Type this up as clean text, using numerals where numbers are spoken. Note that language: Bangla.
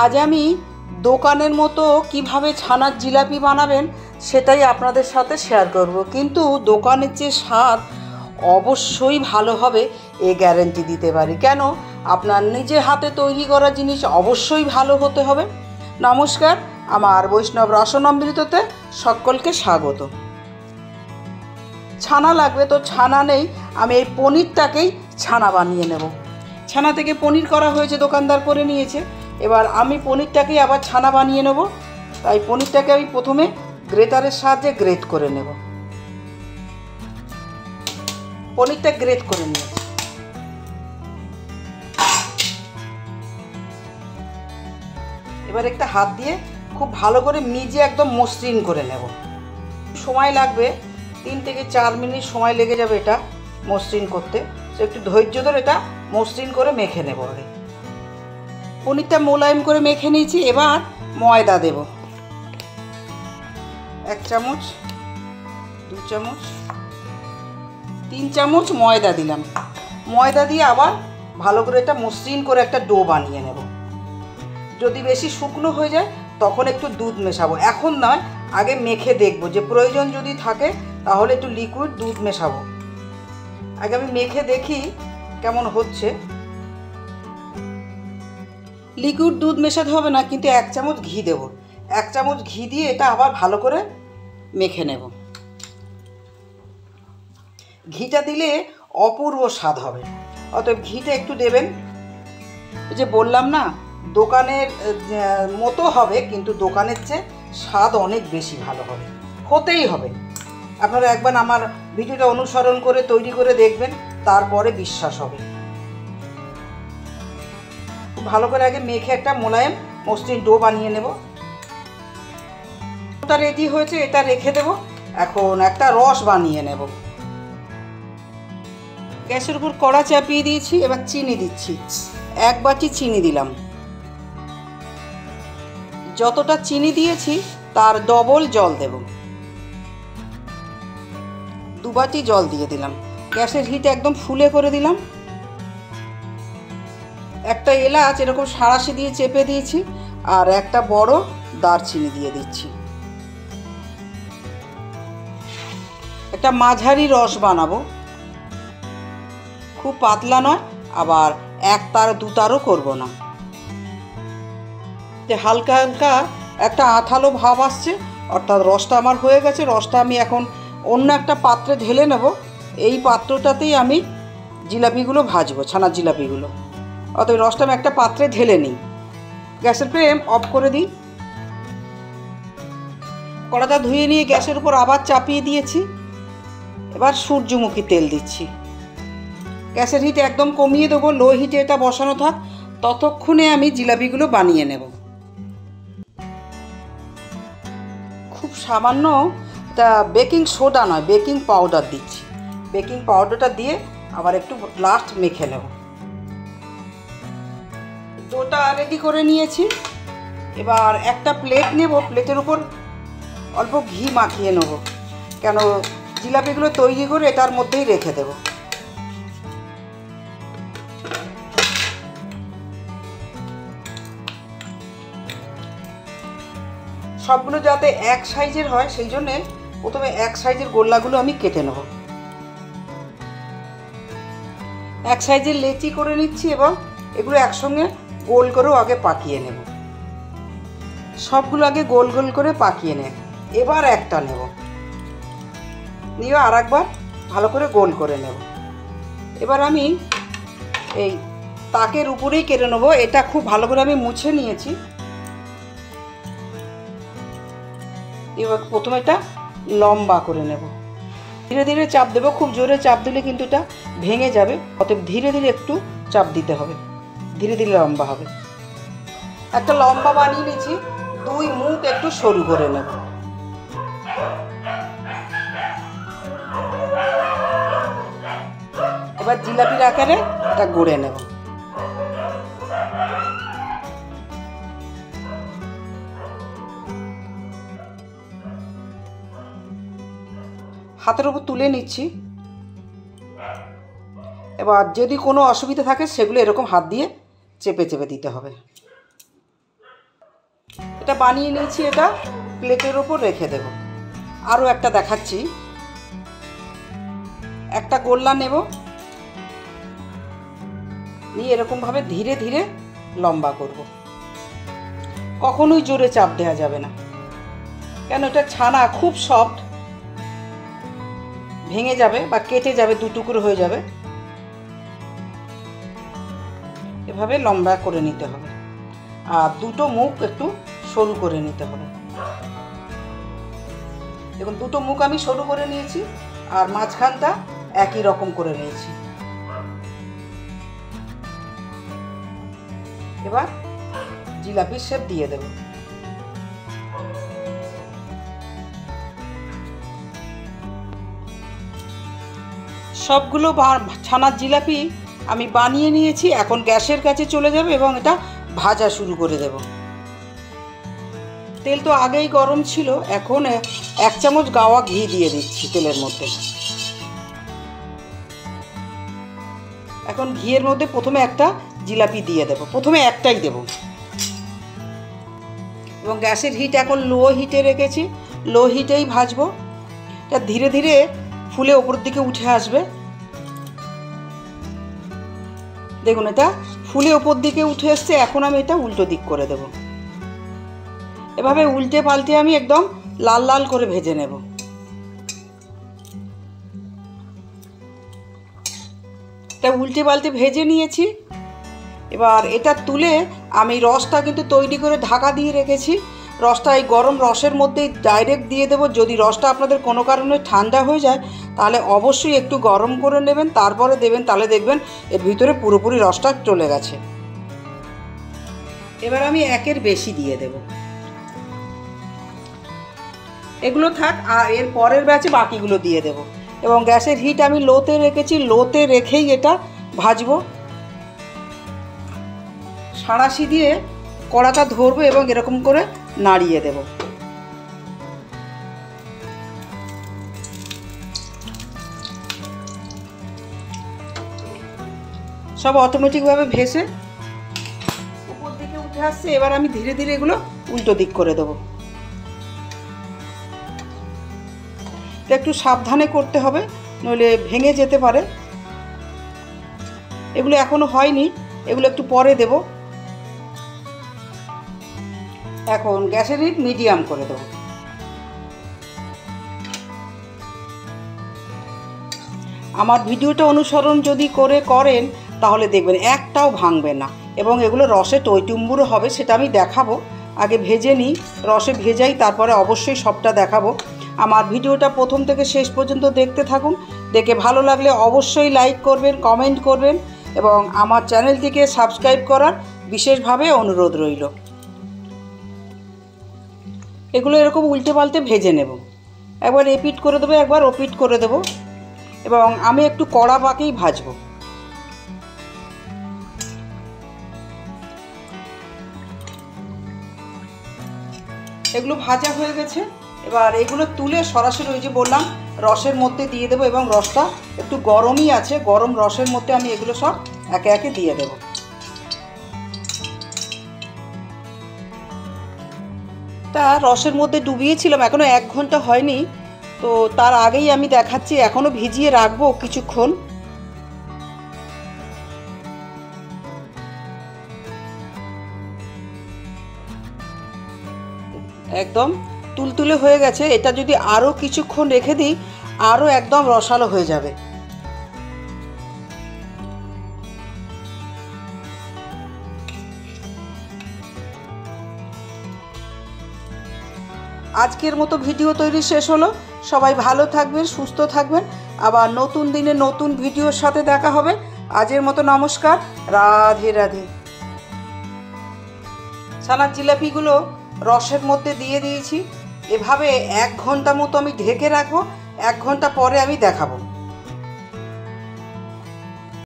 আজ আমি দোকানের মতো কিভাবে ছানার জিলাপি বানাবেন সেটাই আপনাদের সাথে শেয়ার করব। কিন্তু দোকানের যে স্বাদ অবশ্যই ভালো হবে এ গ্যারান্টি দিতে পারি। কেন? আপনার নিজে হাতে তৈরি করা জিনিস অবশ্যই ভালো হতে হবে। নমস্কার, আমার বৈষ্ণব রসনামৃততে সকলকে স্বাগত। ছানা লাগবে, তো ছানা নেই, আমি এই পনিরটাকেই ছানা বানিয়ে নেব। ছানা থেকে পনির করা হয়েছে, দোকানদার করে নিয়েছে। এবার আমি পনিরটাকেই আবার ছানা বানিয়ে নেব। তাই পনিরটাকে আমি প্রথমে গ্রেটারের সাহায্যে গ্রেট করে নেব। পনিরটা গ্রেট করে নিয়েছি। এবার একটা হাত দিয়ে খুব ভালো করে মিজিয়ে একদম মসৃণ করে নেব। সময় লাগবে 3 থেকে 4 মিনিট সময় লেগে যাবে এটা মসৃণ করতে। তো একটু ধৈর্য ধরে এটা মসৃণ করে মেখে নেব। আগে পনিরটা মোলায়েম করে মেখে নিয়েছি। এবার ময়দা দেব। 1 চামচ, 2 চামচ, 3 চামচ ময়দা দিলাম। ময়দা দিয়ে আবার ভালো করে এটা মসৃণ করে একটা ডো বানিয়ে নেব। যদি বেশি শুকনো হয়ে যায় তখন একটু দুধ মেশাবো। এখন নয়, আগে মেখে দেখব, যে প্রয়োজন যদি থাকে তাহলে একটু লিকুইড দুধ মেশাবো। আগে আমি মেখে দেখি কেমন হচ্ছে। লিকুইড দুধ মেশাতে হবে না, কিন্তু 1 চামচ ঘি দেব। 1 চামচ ঘি দিয়ে এটা আবার ভালো করে মেখে নেব। ঘিটা দিলে অপূর্ব স্বাদ হবে, অতএব ঘিটা একটু দেবেন। এই যে বললাম না, দোকানের মতো হবে, কিন্তু দোকানের চেয়ে স্বাদ অনেক বেশি ভালো হবে, হতেই হবে। আপনারা একবার আমার ভিডিওটা অনুসরণ করে তৈরি করে দেখবেন, তারপরে বিশ্বাস হবে। ভালো করে আগে মেখে একটা মোলায়েম মসৃণ ডো বানিয়ে নেব। ওটা রেডি হয়েছে, এটা রেখে দেব। এখন একটা রস বানিয়ে নেব। গ্যাসের উপর কড়া চাপিয়ে দিয়েছি। এবার চিনি দিচ্ছি। 1 বাটি চিনি দিলাম। যতটা চিনি দিয়েছি তার ডবল জল দেব। 2 বাটি জল দিয়ে দিলাম। গ্যাসের হিট একদম ফুলে করে দিলাম। একটা এলাচ এরকম সাঁড়াশি দিয়ে চেপে দিয়েছি, আর একটা বড় দারচিনি দিয়ে দিচ্ছি। একটা মাঝারি রস বানাবো, খুব পাতলা নয়, আবার 1 তার 2 তারও করবো না। যে হালকা হালকা একটা আঠালো ভাব আসছে, অর্থাৎ রসটা আমার হয়ে গেছে। রসটা আমি এখন অন্য একটা পাত্রে ঢেলে নেব। এই পাত্রটাতেই আমি জিলাপিগুলো ভাজবো, ছানার জিলাপিগুলো। অতএব রসটা আমি একটা পাত্রে ঢেলে নিই। গ্যাসের ফ্লেম অফ করে দিই। কড়াটা ধুয়ে নিয়ে গ্যাসের উপর আবার চাপিয়ে দিয়েছি। এবার সূর্যমুখী তেল দিচ্ছি। গ্যাসের হিট একদম কমিয়ে দেবো, লো হিটে এটা বসানো থাক। ততক্ষণে আমি জিলাপিগুলো বানিয়ে নেব। খুব সামান্য এটা বেকিং সোডা নয়, বেকিং পাউডার দিচ্ছি। বেকিং পাউডারটা দিয়ে আবার একটু লাস্ট মেখে নেব। ডোটা রেডি করে নিয়েছি। এবার একটা প্লেট নেব। প্লেটের উপর অল্প ঘি মাখিয়ে নেব, কেন জিলাপিগুলো তৈরি করে এটার মধ্যেই রেখে দেব। সবগুলো যাতে এক সাইজের হয়, সেই জন্যে প্রথমে 1 সাইজের গোল্লাগুলো আমি কেটে নেব। 1 সাইজের লেচি করে নিচ্ছি এবং এগুলো একসঙ্গে গোল করেও আগে পাকিয়ে নেব। সবগুলো আগে গোল গোল করে পাকিয়ে নেব। এবার একটা নেব, নিয়ে আর একবার ভালো করে গোল করে নেব। এবার আমি এই তাকের উপরেই কেটে নেব। এটা খুব ভালো করে আমি মুছে নিয়েছি। এবার প্রথমে এটা লম্বা করে নেব। ধীরে ধীরে চাপ দেবো, খুব জোরে চাপ দিলে কিন্তু এটা ভেঙে যাবে। অতএব ধীরে ধীরে একটু চাপ দিতে হবে, ধীরে ধীরে লম্বা হবে। একটা লম্বা বানিয়ে নিয়েছি। 2 মুখ একটু সরু করে নেব। এবার জিলাপির আকারে এটা গড়ে নেব। হাতের উপর তুলে নিচ্ছি। এবার যদি কোনো অসুবিধা থাকে সেগুলো এরকম হাত দিয়ে চেপে চেপে দিতে হবে। এটা বানিয়ে নিয়েছি, এটা প্লেটের ওপর রেখে দেব। আরও একটা দেখাচ্ছি। একটা গোল্লা নেব, নিয়ে এরকমভাবে ধীরে ধীরে লম্বা করব। কখনোই জোরে চাপ দেওয়া যাবে না, কেন এটা ছানা খুব সফট, ভেঙে যাবে বা কেটে যাবে, দু টুকরো হয়ে যাবে। এভাবে লম্বা করে নিতে হবে, আর দুটো মুখ একটু সরু করে নিতে হবে। দেখুন দুটো মুখ আমি সরু করে নিয়েছি, আর মাঝখানটা একই রকম করে নিয়েছি। এবার জিলাপির শেপ দিয়ে দেব। সবগুলো ছানার জিলাপি আমি বানিয়ে নিয়েছি। এখন গ্যাসের কাছে চলে যাবে এবং এটা ভাজা শুরু করে দেব। তেল তো আগেই গরম ছিল, এখন 1 চামচ গাওয়া ঘি দিয়ে দিচ্ছি তেলের মধ্যে। এখন ঘিয়ের মধ্যে প্রথমে একটা জিলাপি দিয়ে দেব, প্রথমে একটাই দেব। এবং গ্যাসের হিট এখন লো হিটে রেখেছি, লো হিটেই ভাজবো। এটা ধীরে ধীরে ফুলে ওপর দিকে উঠে আসবে। দেখুন এটা ফুলে ওপর দিকে উঠে এসছে। এখন আমি এটা উল্টো দিক করে দেব। এভাবে উল্টে পাল্টে আমি একদম লাল লাল করে ভেজে নেব। এটা উল্টে পাল্টে ভেজে নিয়েছি। এবার এটা তুলে আমি রসটা কিন্তু তৈরি করে ঢাকা দিয়ে রেখেছি। রসটা এই গরম রসের মধ্যেই ডাইরেক্ট দিয়ে দেবো। যদি রসটা আপনাদের কোনো কারণে ঠান্ডা হয়ে যায় তাহলে অবশ্যই একটু গরম করে নেবেন, তারপরে দেবেন, তাহলে দেখবেন এর ভিতরে পুরোপুরি রসটা চলে গেছে। এবার আমি 1-এর বেশি দিয়ে দেব। এগুলো থাক, আর এর পরের ব্যাচে বাকিগুলো দিয়ে দেব। এবং গ্যাসের হিট আমি লোতে রেখেছি, লোতে রেখেই এটা ভাজবো। সাঁড়াশি দিয়ে কড়াটা ধরবো এবং এরকম করে নাড়িয়ে দেব। সব অটোমেটিকভাবে ভেসে উপর দিকে উঠে আসছে। এবার আমি ধীরে ধীরে এগুলো উল্টো দিক করে দেবো। একটু সাবধানে করতে হবে, নইলে ভেঙে যেতে পারে। এগুলো এখনো হয়নি, এগুলো একটু পরে দেব। এখন গ্যাসের হিট মিডিয়াম করে দেব। আমার ভিডিওটা অনুসরণ যদি করেন তাহলে দেখবেন একটাও ভাঙবে না, এবং এগুলো রসে টইটুম্বুরও হবে, সেটা আমি দেখাবো। আগে ভেজে নিই, রসে ভেজাই, তারপরে অবশ্যই সবটা দেখাবো। আমার ভিডিওটা প্রথম থেকে শেষ পর্যন্ত দেখতে থাকুন। দেখে ভালো লাগলে অবশ্যই লাইক করবেন, কমেন্ট করবেন, এবং আমার চ্যানেলটিকে সাবস্ক্রাইব করার বিশেষভাবে অনুরোধ রইল। এগুলো এরকম উল্টে পাল্টে ভেজে নেব। একবার এপিট করে দেবো, একবার ওপিট করে দেব, এবং আমি একটু কড়া পাকেই ভাজবো। এগুলো ভাজা হয়ে গেছে। এবার এগুলো তুলে সরাসরি ওই যে বললাম রসের মধ্যে দিয়ে দেবো, এবং রসটা একটু গরমই আছে, গরম রসের মধ্যে আমি এগুলো সব একে একে দিয়ে দেব। তা রসের মধ্যে ডুবিয়েছিলাম, এখনও 1 ঘন্টা হয়নি, তো তার আগেই আমি দেখাচ্ছি। এখনও ভিজিয়ে রাখবো কিছুক্ষণ। একদম তুলতুলে হয়ে গেছে। এটা যদি আরও কিছুক্ষণ রেখে দিই আরও একদম রসালো হয়ে যাবে। আজকের মতো ভিডিও তৈরি শেষ হলো। সবাই ভালো থাকবেন, সুস্থ থাকবেন। আবার নতুন দিনে নতুন ভিডিওর সাথে দেখা হবে। আজের মতো নমস্কার, রাধে রাধে। ছানার জিলাপিগুলো রসের মধ্যে দিয়ে দিয়েছি। এভাবে 1 ঘন্টা মতো আমি ঢেকে রাখবো। 1 ঘন্টা পরে আমি দেখাবো।